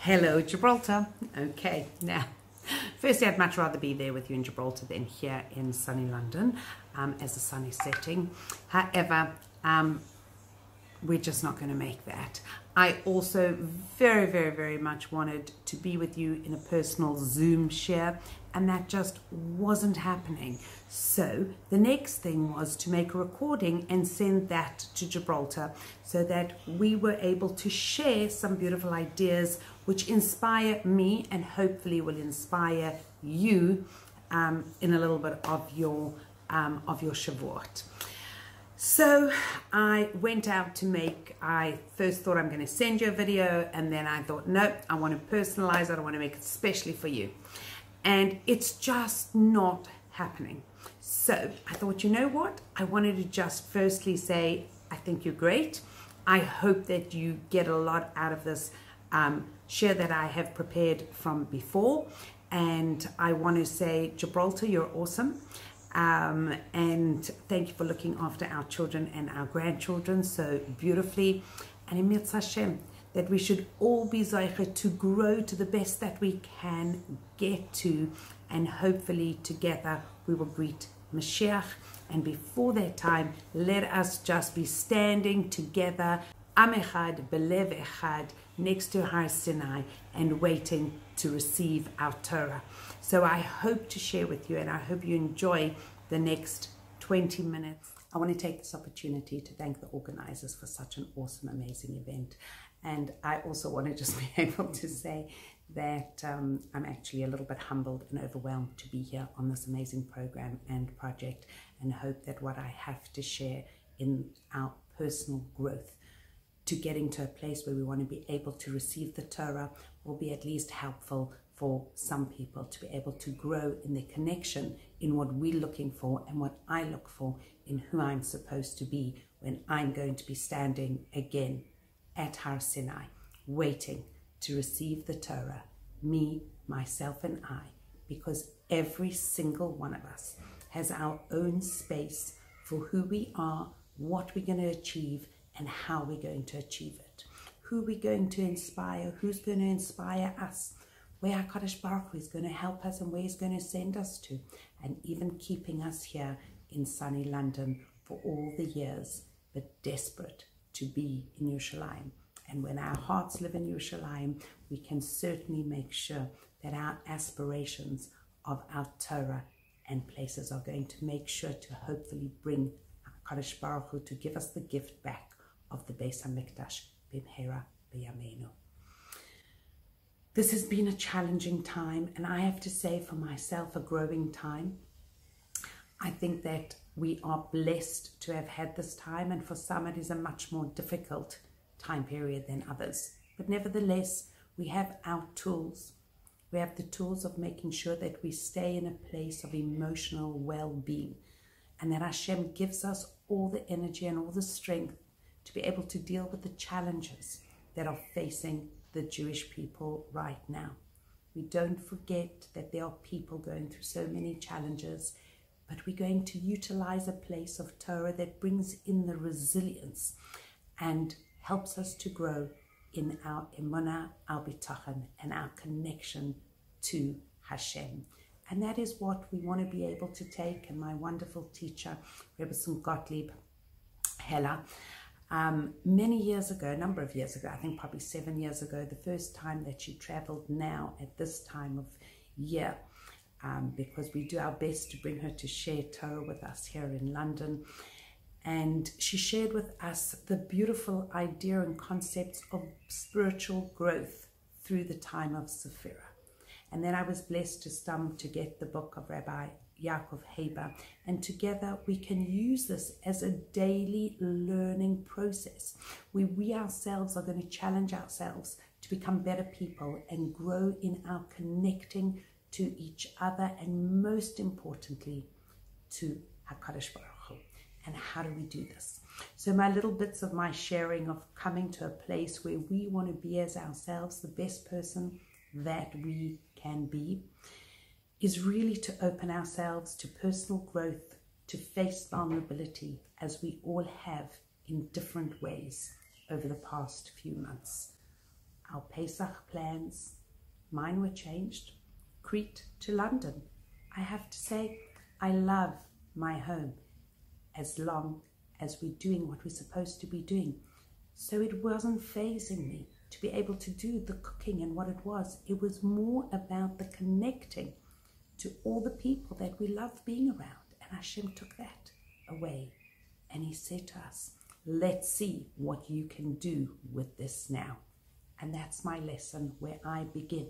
Hello, Gibraltar. Okay, now, firstly, I'd much rather be there with you in Gibraltar than here in sunny London as the sun is setting. However, we're just not going to make that. I also very much wanted to be with you in a personal Zoom share, and that just wasn't happening. So the next thing was to make a recording and send that to Gibraltar so that we were able to share some beautiful ideas which inspire me and hopefully will inspire you in a little bit of your Shavuot. So I went out to I first thought I'm going to send you a video, and then I thought, no, I want to personalize it. I want to make it specially for you. And it's just not happening. So I thought, you know what? I wanted to just firstly say, I think you're great. I hope that you get a lot out of this share that I have prepared from before. And I want to say, Gibraltar, you're awesome. And thank you for looking after our children and our grandchildren so beautifully. And in Mirz Hashem, that we should all be zeicher to grow to the best that we can get to, and hopefully together we will greet Mashiach. And before that time, let us just be standing together, Am Echad, Belev Echad, next to Har Sinai, and waiting to receive our Torah. So I hope to share with you, and I hope you enjoy the next 20 minutes. I want to take this opportunity to thank the organizers for such an awesome, amazing event. And I also want to just be able to say that I'm actually a little bit humbled and overwhelmed to be here on this amazing program and project, and hope that what I have to share in our personal growth to getting to a place where we want to be able to receive the Torah will be at least helpful for some people to be able to grow in their connection in what we're looking for and what I look for in who I'm supposed to be when I'm going to be standing again at Har Sinai, waiting to receive the Torah, me, myself, and I, because every single one of us has our own space for who we are, what we're going to achieve, and how we're going to achieve it. Who we're going to inspire, who's going to inspire us, where HaKadosh Baruch Hu is going to help us and where he's going to send us to, and even keeping us here in sunny London for all the years, but desperate to be in Yerushalayim. And when our hearts live in Yerushalayim, we can certainly make sure that our aspirations of our Torah and places are going to make sure to hopefully bring HaKadosh Baruch Hu to give us the gift back of the Beis HaMikdash b'mhera b'yameinu. This has been a challenging time, and I have to say for myself, a growing time. I think that we are blessed to have had this time, and for some it is a much more difficult time period than others. But nevertheless, we have our tools. We have the tools of making sure that we stay in a place of emotional well-being, and that Hashem gives us all the energy and all the strength to be able to deal with the challenges that are facing the Jewish people right now. We don't forget that there are people going through so many challenges, but we're going to utilize a place of Torah that brings in the resilience and helps us to grow in our emunah, our bitachon, and our connection to Hashem. And that is what we want to be able to take. And my wonderful teacher, Rebbe Gottlieb Heller, many years ago, a number of years ago, I think probably 7 years ago, the first time that she traveled now at this time of year, because we do our best to bring her to share Torah with us here in London. And she shared with us the beautiful idea and concepts of spiritual growth through the time of Sephirah. And then I was blessed to get the book of Rabbi Yaakov Haber, and together we can use this as a daily learning process where we ourselves are going to challenge ourselves to become better people and grow in our connecting to each other, and most importantly to HaKadosh Baruch Hu. And how do we do this? So my little bits of my sharing of coming to a place where we want to be as ourselves, the best person that we can be, is really to open ourselves to personal growth, to face vulnerability, as we all have in different ways over the past few months. our Pesach plans, mine were changed. Crete to London. I have to say, I love my home as long as we're doing what we're supposed to be doing. So it wasn't fazing me to be able to do the cooking and what it was. It was more about the connecting to all the people that we love being around. And Hashem took that away. And he said to us, let's see what you can do with this now. And that's my lesson where I begin.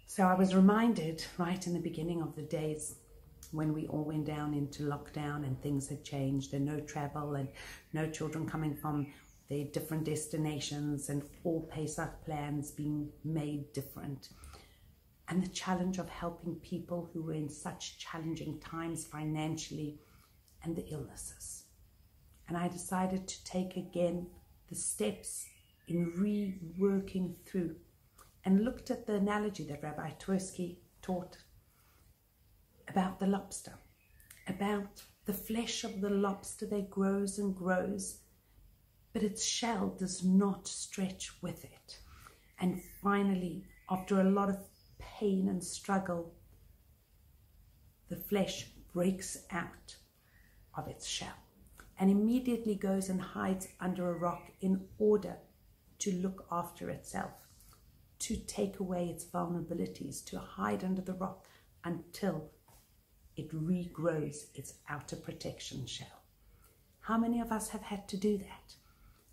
So I was reminded right in the beginning of the days when we all went down into lockdown and things had changed and no travel and no children coming from their different destinations and all Pesach plans being made different. And the challenge of helping people who were in such challenging times financially and the illnesses. And I decided to take again the steps in reworking through and looked at the analogy that Rabbi Twersky taught about the lobster, about the flesh of the lobster that grows and grows, but its shell does not stretch with it. And finally, after a lot of pain and struggle, the flesh breaks out of its shell and immediately goes and hides under a rock in order to look after itself, to take away its vulnerabilities, to hide under the rock until it regrows its outer protection shell. How many of us have had to do that?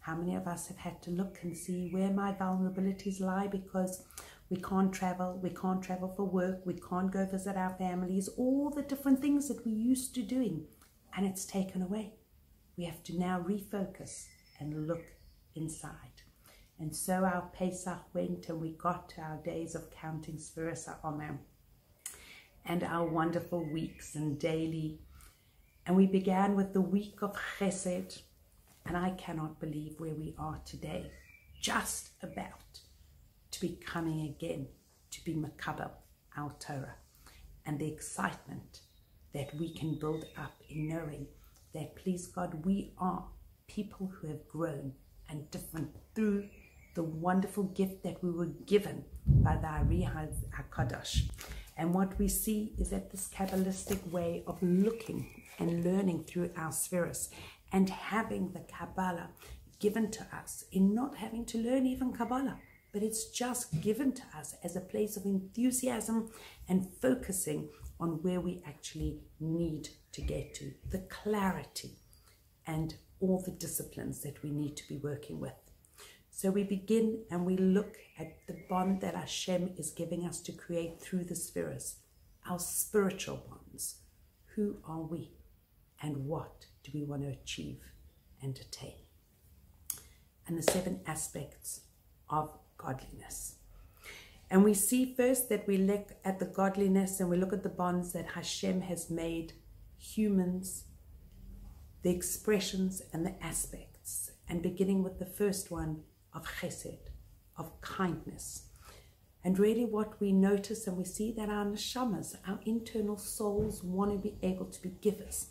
How many of us have had to look and see where my vulnerabilities lie because we can't travel for work, we can't go visit our families, all the different things that we used to doing, and it's taken away. We have to now refocus and look inside. And so our Pesach went and we got to our days of counting Sfiras HaOmer and our wonderful weeks and daily. And we began with the week of Chesed. And I cannot believe where we are today, just about to be coming again to be Makabel, our Torah, and the excitement that we can build up in knowing that, please God, we are people who have grown and different through the wonderful gift that we were given by the Ari HaKadosh. And what we see is that this Kabbalistic way of looking and learning through our spheres and having the Kabbalah given to us in not having to learn even Kabbalah, but it's just given to us as a place of enthusiasm and focusing on where we actually need to get to, the clarity and all the disciplines that we need to be working with. So we begin and we look at the bond that Hashem is giving us to create through the spheres, our spiritual bonds. Who are we and what do we want to achieve and attain? And the 7 aspects of godliness. And we see first that we look at the godliness and we look at the bonds that Hashem has made humans, the expressions and the aspects. And beginning with the first one of chesed, of kindness. And really what we notice and we see that our neshamas, our internal souls, want to be able to be givers.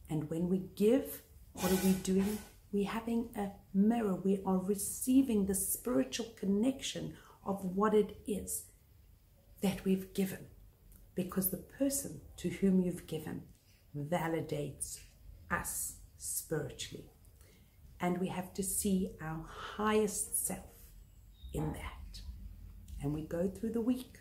And when we give, what are we doing? We're having a mirror. We are receiving the spiritual connection of what it is that we've given. Because the person to whom you've given validates us spiritually. And we have to see our highest self in that. And we go through the week,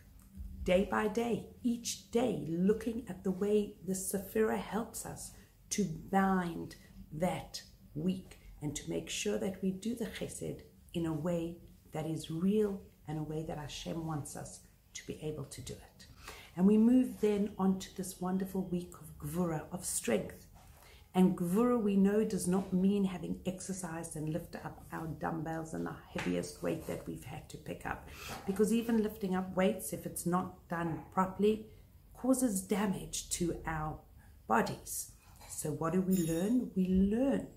day by day, each day, looking at the way the Sephirah helps us to bind that week and to make sure that we do the chesed in a way that is real and a way that Hashem wants us to be able to do it. And we move then on to this wonderful week of Gvura, of strength. And Gvura, we know, does not mean having exercised and lifted up our dumbbells and the heaviest weight that we've had to pick up. Because even lifting up weights, if it's not done properly, causes damage to our bodies. So what do we learn? We learn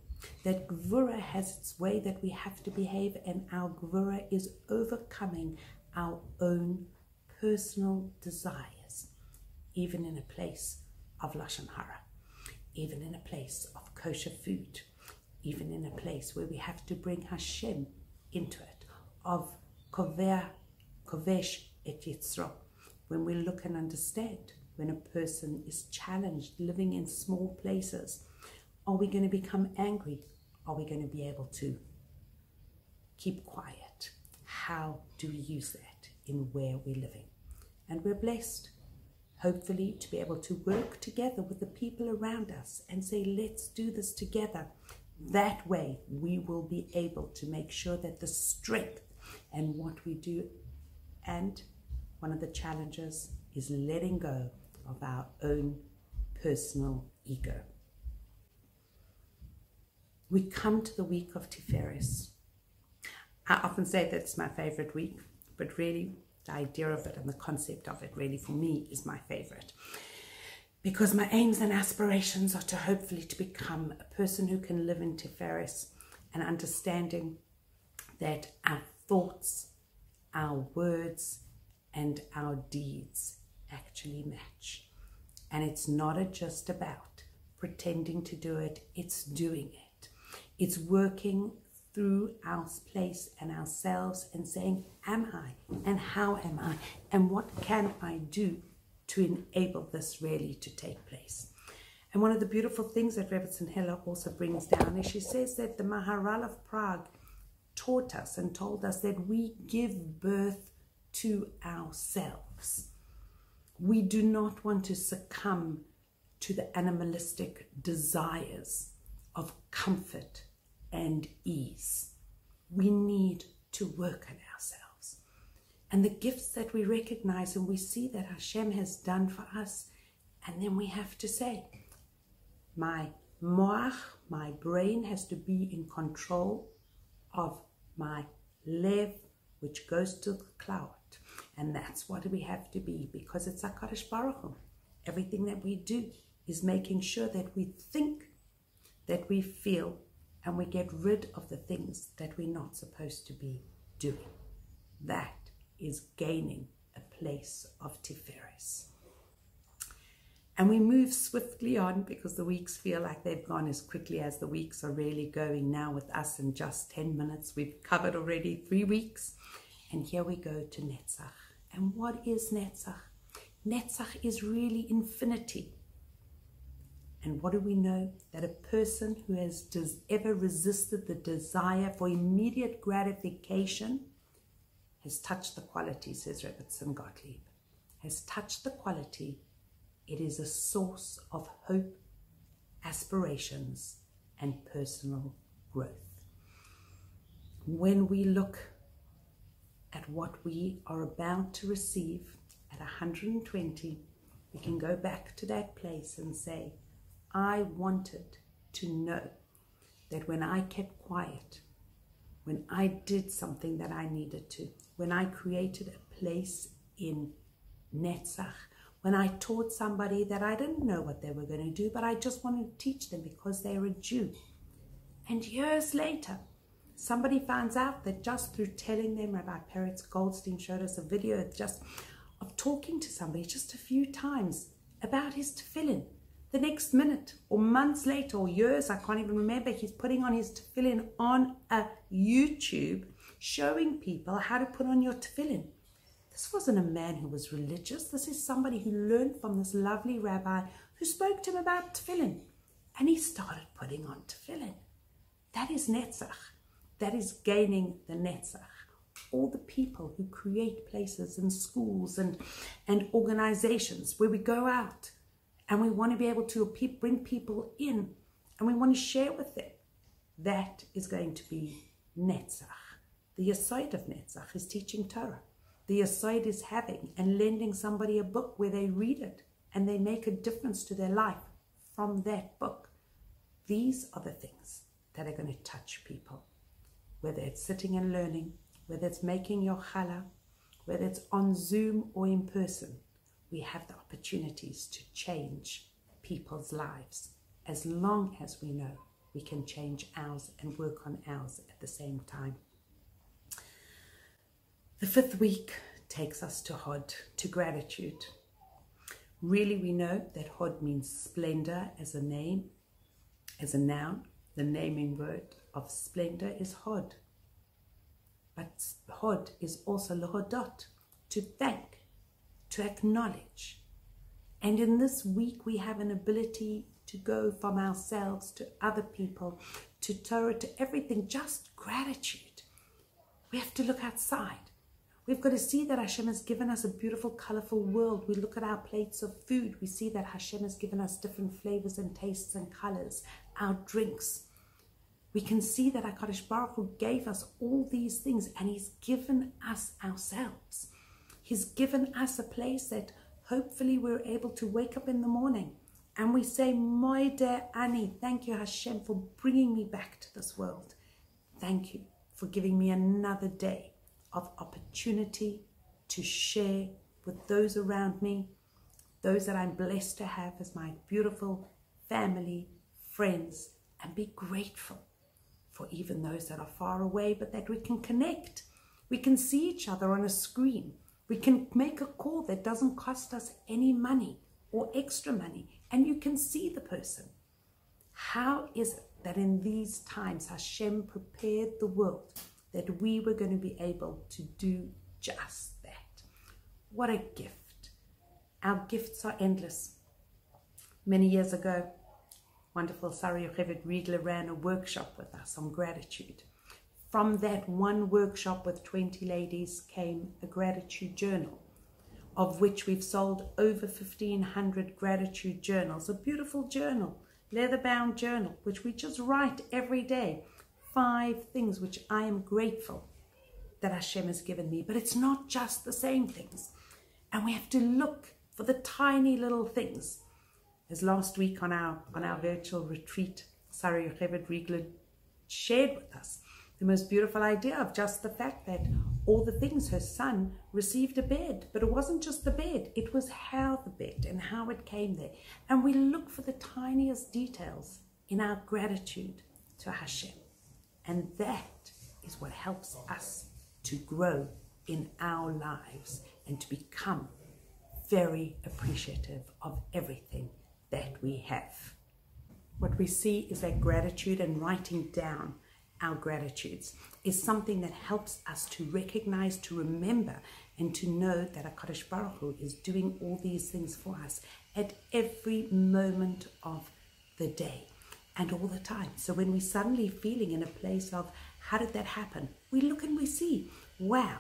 that Gvura has its way that we have to behave, and our Gvura is overcoming our own personal desires, even in a place of Lashon Hara. Even in a place of kosher food, even in a place where we have to bring Hashem into it, of kovesh et yitzro, when we look and understand when a person is challenged, living in small places. Are we going to become angry? Are we going to be able to keep quiet? How do we use that in where we're living? And we're blessed, hopefully, to be able to work together with the people around us and say, let's do this together. That way, we will be able to make sure that the strength and what we do, and one of the challenges is letting go of our own personal ego. We come to the week of Tiferes. I often say that it's my favorite week, but really the idea of it and the concept of it really for me is my favorite. Because my aims and aspirations are to hopefully to become a person who can live in Tiferes, and understanding that our thoughts, our words, and our deeds actually match. And it's not just about pretending to do it, it's doing it. It's working through our place and ourselves and saying, am I? And how am I? And what can I do to enable this really to take place? And one of the beautiful things that Rebbetzin Heller also brings down is she says that the Maharal of Prague taught us and told us that we give birth to ourselves. We do not want to succumb to the animalistic desires of comfort and ease. We need to work on ourselves. And the gifts that we recognize and we see that Hashem has done for us, and then we have to say, my moach, my brain, has to be in control of my lev, which goes to the cloud. And that's what we have to be, because it's HaKadosh Baruch Hu. Everything that we do is making sure that we think, that we feel, and we get rid of the things that we're not supposed to be doing. That is gaining a place of Tiferes. And we move swiftly on, because the weeks feel like they've gone as quickly as the weeks are really going now with us. In just 10 minutes, we've covered already 3 weeks. And here we go to Netzach. And what is Netzach? Netzach is really infinity. And what do we know? That a person who has ever resisted the desire for immediate gratification has touched the quality, says Rebbetzin Gottlieb, has touched the quality. It is a source of hope, aspirations, and personal growth. When we look at what we are about to receive at 120, we can go back to that place and say, I wanted to know that when I kept quiet, when I did something that I needed to, when I created a place in Netzach, when I taught somebody that I didn't know what they were going to do, but I just wanted to teach them because they're a Jew. And years later, somebody finds out that just through telling them, Rabbi Peretz Goldstein showed us a video just of talking to somebody just a few times about his tefillin. The next minute or months later or years, I can't even remember, he's putting on his tefillin on a YouTube, showing people how to put on your tefillin. This wasn't a man who was religious. This is somebody who learned from this lovely rabbi who spoke to him about tefillin. And he started putting on tefillin. That is Netzach. That is gaining the Netzach. All the people who create places and schools and organizations where we go out and we want to be able to bring people in and we want to share with them. That is going to be Netzach. The Yesod of Netzach is teaching Torah. The Yesod is having and lending somebody a book where they read it and they make a difference to their life from that book. These are the things that are going to touch people. Whether it's sitting and learning, whether it's making your challah, whether it's on Zoom or in person, we have the opportunities to change people's lives as long as we know we can change ours and work on ours at the same time. The 5th week takes us to Hod, to gratitude. Really, we know that Hod means splendor as a name, as a noun. The naming word of splendor is Hod. But hod is also lehodot, to thank, to acknowledge. And in this week, we have an ability to go from ourselves to other people, to Torah, to everything, just gratitude. We have to look outside. We've got to see that Hashem has given us a beautiful, colorful world. We look at our plates of food. We see that Hashem has given us different flavors and tastes and colors, our drinks. We can see that HaKadosh Baruch Hu gave us all these things, and He's given us ourselves. He's given us a place that hopefully we're able to wake up in the morning and we say, Moide Ani, thank you Hashem for bringing me back to this world. Thank you for giving me another day of opportunity to share with those around me, those that I'm blessed to have as my beautiful family, friends, and be grateful for even those that are far away, but that we can connect. We can see each other on a screen. We can make a call that doesn't cost us any money or extra money, and you can see the person. How is it that in these times Hashem prepared the world that we were going to be able to do just that? What a gift. Our gifts are endless. Many years ago, wonderful Sarah Yocheved Riegler ran a workshop with us on gratitude. From that one workshop with 20 ladies came a gratitude journal, of which we've sold over 1,500 gratitude journals. A beautiful journal, leather-bound journal, which we just write every day. 5 things which I am grateful that Hashem has given me. But it's not just the same things. And we have to look for the tiny little things. As last week on our virtual retreat, Sarah Yocheved Riegler shared with us the most beautiful idea of just the fact that all the things, her son received a bed, but it wasn't just the bed, it was how the bed and how it came there. And we look for the tiniest details in our gratitude to Hashem. And that is what helps us to grow in our lives and to become very appreciative of everything that we have. What we see is that gratitude and writing down our gratitudes is something that helps us to recognize, to remember, and to know that HaKadosh Baruch Hu is doing all these things for us at every moment of the day and all the time. So when we're suddenly feeling in a place of, how did that happen? We look and we see, wow,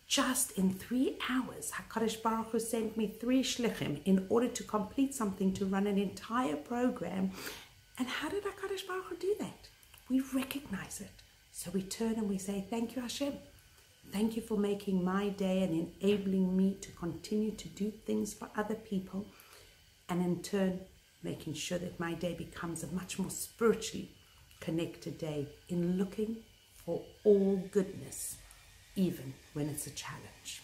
just in 3 hours, HaKadosh Baruch Hu sent me 3 shlichim in order to complete something, to run an entire program. And how did HaKadosh Baruch Hu do that? We recognize it. So we turn and we say, thank you, Hashem. Thank you for making my day and enabling me to continue to do things for other people. And in turn, making sure that my day becomes a much more spiritually connected day in looking for all goodness, even when it's a challenge.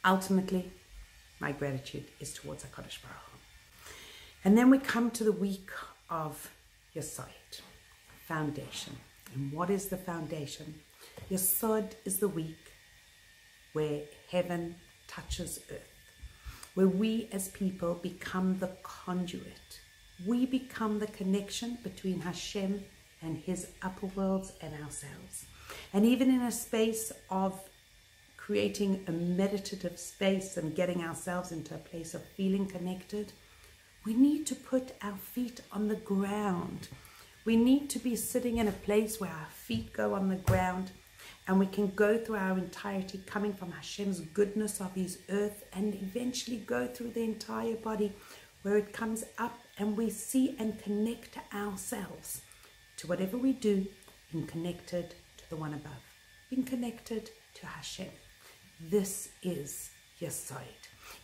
Ultimately, my gratitude is towards HaKadosh Baruch Hu. And then we come to the week of Yesod, foundation. And what is the foundation? Yesod is the week where heaven touches earth, where we as people become the conduit. We become the connection between Hashem and His upper worlds and ourselves. And even in a space of creating a meditative space and getting ourselves into a place of feeling connected, we need to put our feet on the ground. We need to be sitting in a place where our feet go on the ground and we can go through our entirety, coming from Hashem's goodness of His earth, and eventually go through the entire body where it comes up and we see and connect ourselves to whatever we do, being connected to the one above, being connected to Hashem. This is Yesod.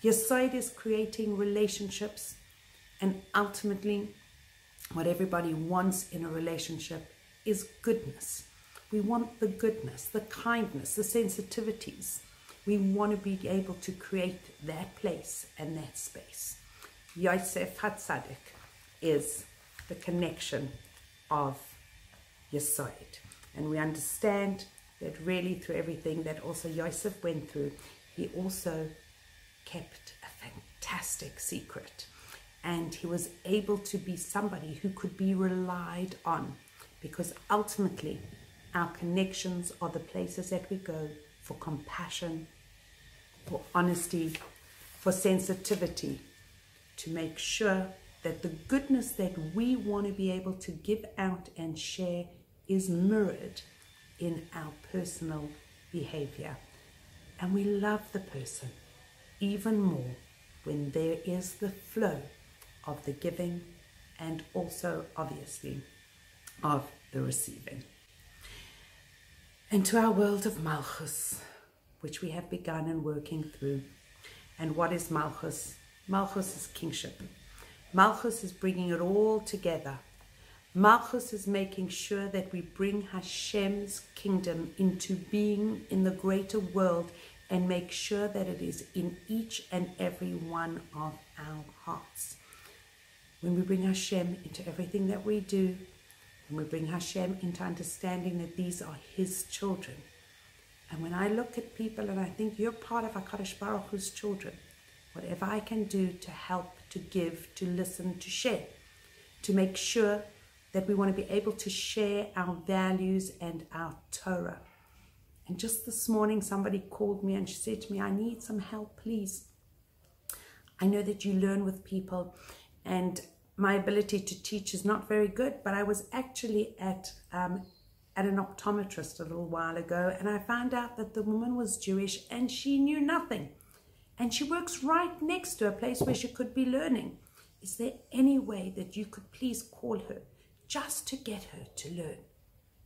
Yesod is creating relationships. And ultimately, what everybody wants in a relationship is goodness. We want the goodness, the kindness, the sensitivities. We want to be able to create that place and that space. Yosef HaTzadik is the connection of Yesod. And we understand that really through everything that also Yosef went through, he also kept a fantastic secret. And he was able to be somebody who could be relied on, because ultimately Our connections are the places that we go for compassion, for honesty, for sensitivity, to make sure that the goodness that we want to be able to give out and share is mirrored in our personal behavior. And we love the person even more when there is the flow of the giving and also, obviously, of the receiving. And to our world of Malchus, which we have begun and working through. And what is Malchus? Malchus is kingship. Malchus is bringing it all together. Malchus is making sure that we bring Hashem's kingdom into being in the greater world and make sure that it is in each and every one of our hearts. When we bring Hashem into everything that we do, when we bring Hashem into understanding that these are His children, and when I look at people and I think you're part of HaKadosh Baruch Hu's children, whatever I can do to help, to give, to listen, to share, to make sure that we want to be able to share our values and our Torah. And just this morning, somebody called me and she said to me, I need some help, please. I know that you learn with people and my ability to teach is not very good, but I was actually at an optometrist a little while ago, and I found out that the woman was Jewish and she knew nothing. And she works right next to a place where she could be learning. Is there any way that you could please call her just to get her to learn?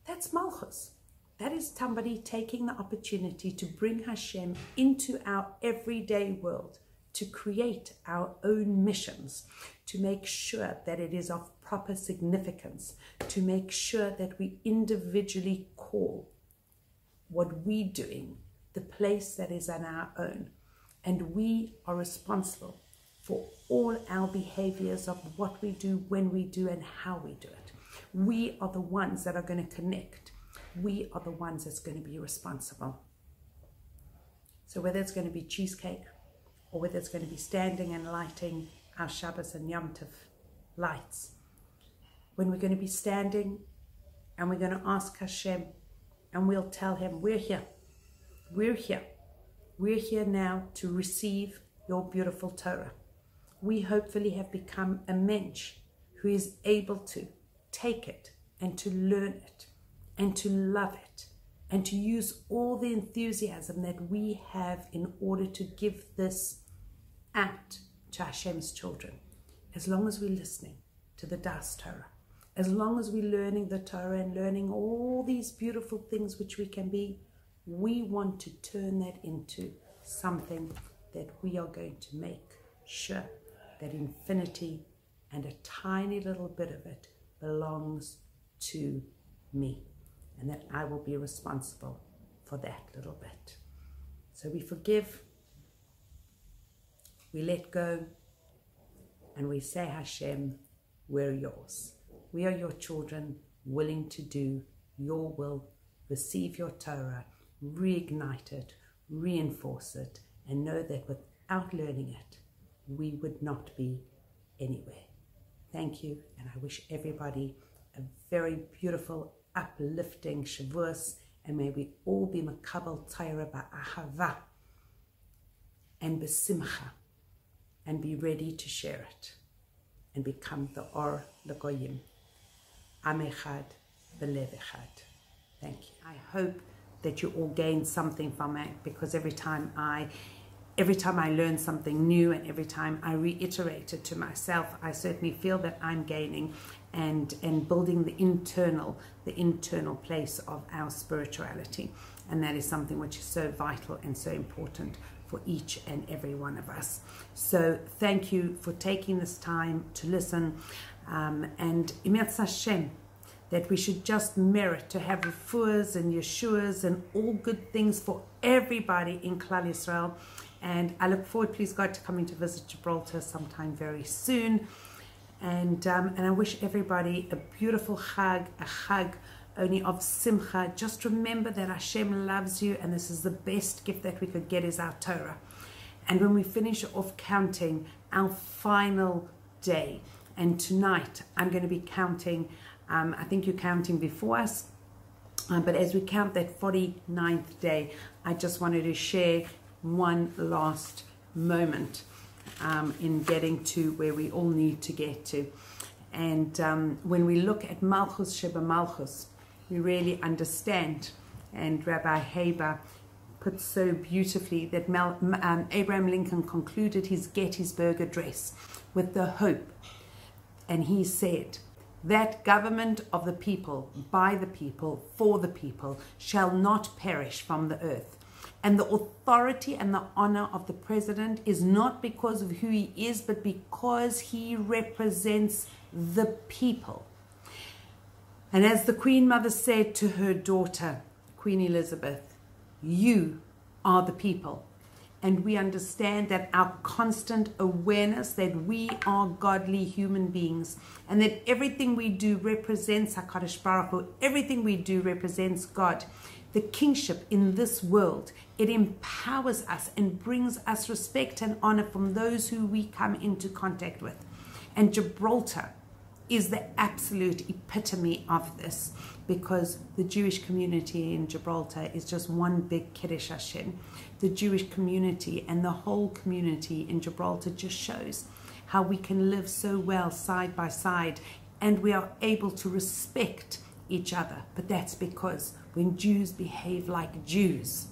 That's Malchus. That is somebody taking the opportunity to bring Hashem into our everyday world, to create our own missions, to make sure that it is of proper significance, to make sure that we individually call what we're doing the place that is on our own. And we are responsible for all our behaviors of what we do, when we do, and how we do it. We are the ones that are going to connect. We are the ones that's going to be responsible. So whether it's going to be cheesecake, or whether it's going to be standing and lighting our Shabbos and Yom Tov lights, when we're going to be standing and we're going to ask Hashem and we'll tell Him, we're here, we're here. We're here now to receive your beautiful Torah. We hopefully have become a mensch who is able to take it and to learn it and to love it and to use all the enthusiasm that we have in order to give this out to Hashem's children. As long as we're listening to the Das Torah, as long as we're learning the Torah and learning all these beautiful things which we can be, we want to turn that into something that we are going to make sure that infinity and a tiny little bit of it belongs to me, and that I will be responsible for that little bit. So we forgive, we let go, and we say, Hashem, we're yours. We are your children, willing to do your will, receive your Torah, reignite it, reinforce it, and know that without learning it, we would not be anywhere. Thank you, and I wish everybody a very beautiful, uplifting Shavuos, and may we all be makabel Torah ba'ahava and besimcha, and be ready to share it and become the Or L'Goyim. Am echad b'lev echad. Thank you. I hope that you all gain something from it, because every time I learn something new and every time I reiterate it to myself, I certainly feel that I'm gaining and building the internal place of our spirituality. And that is something which is so vital and so important for each and every one of us. So thank you for taking this time to listen, and Emetz Hashem, that we should just merit to have refuahs and yeshuas and all good things for everybody in Klal Yisrael. And I look forward, please God, to coming to visit Gibraltar sometime very soon. And I wish everybody a beautiful Chag, a Chag only of Simcha. Just remember that Hashem loves you, and this is the best gift that we could get, is our Torah. And when we finish off counting our final day, and tonight I'm going to be counting, I think you're counting before us, But as we count that 49th day, I just wanted to share one last moment in getting to where we all need to get to. And when we look at Malchus Sheba Malchus, we really understand, and Rabbi Haber put so beautifully that Abraham Lincoln concluded his Gettysburg Address with the hope, and he said, that government of the people, by the people, for the people, shall not perish from the earth. And the authority and the honor of the president is not because of who he is, but because he represents the people. And as the Queen Mother said to her daughter, Queen Elizabeth, you are the people. And we understand that our constant awareness that we are godly human beings and that everything we do represents HaKadosh Baruch Hu, everything we do represents God. The kingship in this world, it empowers us and brings us respect and honor from those who we come into contact with. And Gibraltar is the absolute epitome of this, because the Jewish community in Gibraltar is just one big Kiddush Hashem. The Jewish community and the whole community in Gibraltar just shows how we can live so well side by side, and we are able to respect each other. But that's because when Jews behave like Jews,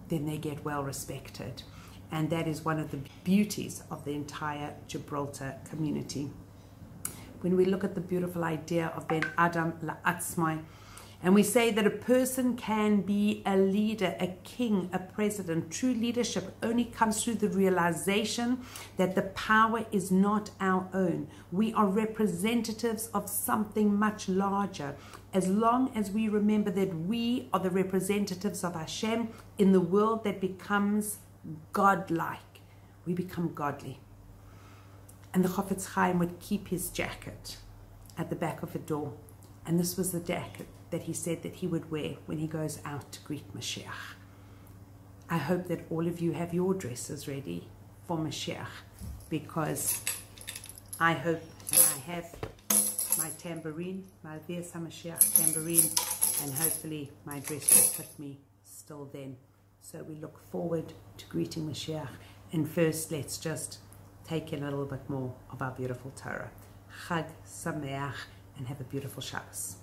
then they get well respected. And that is one of the beauties of the entire Gibraltar community. When we look at the beautiful idea of Ben Adam La'atzmai, and we say that a person can be a leader, a king, a president. True leadership only comes through the realization that the power is not our own. We are representatives of something much larger. As long as we remember that we are the representatives of Hashem in the world that becomes godlike, we become godly. And the Chofetz Chaim would keep his jacket at the back of a door. And this was the jacket that he said that he would wear when he goes out to greet Mashiach. I hope that all of you have your dresses ready for Mashiach, because I hope that I have my tambourine, my Vias HaMashiach tambourine, and hopefully my dress will fit me still then. So we look forward to greeting Mashiach. And first, let's just take in a little bit more of our beautiful Torah. Chag Sameach, and have a beautiful Shabbos.